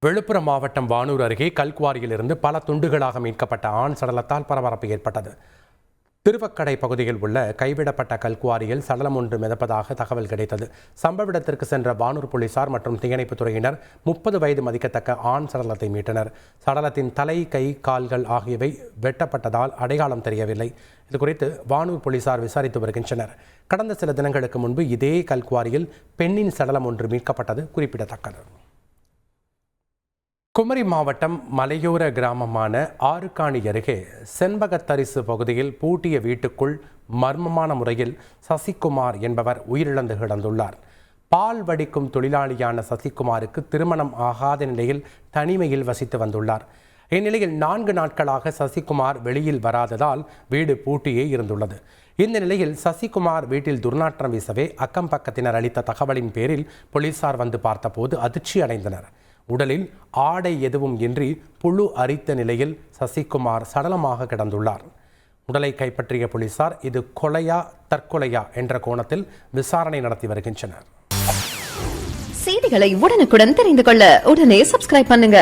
விழுப்புரம் மாவட்டம் வானூர் அருகே கல்குவாரியிலிருந்து பல துண்டுகளாக மீட்கப்பட்ட ஆண் சடலத்தால் பரபரப்பு ஏற்பட்டது. திருவக்கடை பகுதியில் உள்ள கைவிடப்பட்ட கல்குவாரியில் சடலம் ஒன்று மிதப்பதாக தகவல் கிடைத்தது. சம்பவ இடத்திற்கு சென்ற வானூர் போலீசார் மற்றும் தீயணைப்புத் துறையினர் 30 வயது மதிக்கத்தக்க ஆண் சடலத்தை மீட்டனர். சடலத்தின் தலை, கை, கால்கள் ஆகியவை வெட்டப்பட்டதால் அடையாளம் தெரியவில்லை. இதுகுறித்து வானூர் போலீசார் விசாரித்து வருகின்றனர். கடந்த சில தினங்களுக்கு முன்பு இதே கல்குவாரியில் பெண்ணின் சடலம் ஒன்று மீட்கப்பட்டது குறிப்பிடத்தக்கது. குமரி மாவட்டம் மலையோர கிராமமான ஆறுகாணி அருகே செண்பகத்தரிசு பகுதியில் பூட்டிய வீட்டுக்குள் மர்மமான முறையில் சசிகுமார் என்பவர் உயிரிழந்து கிடந்துள்ளார். பால் வடிக்கும் தொழிலாளியான சசிகுமாருக்கு திருமணம் ஆகாத நிலையில் தனிமையில் வசித்து வந்துள்ளார். இந்நிலையில் 4 நாட்களாக சசிகுமார் வெளியில் வராததால் வீடு பூட்டியே இருந்துள்ளது. இந்த நிலையில் சசிகுமார் வீட்டில் துர்நாற்றம் வீசவே அக்கம் பக்கத்தினர் அளித்த தகவலின் பேரில் போலீசார் வந்து பார்த்தபோது அதிர்ச்சி அடைந்தனர். உடலில் ஆடை எதுவும் இன்றி புழு அரித்த நிலையில் சசிகுமார் சடலமாக கிடந்துள்ளார். உடலை கைப்பற்றிய போலீசார் இது கொலையா தற்கொலையா என்ற கோணத்தில் விசாரணை நடத்தி வருகின்றனர். செய்திகளை உடனுக்குடன் தெரிந்து கொள்ள உடனே சப்ஸ்கிரைப் பண்ணுங்க.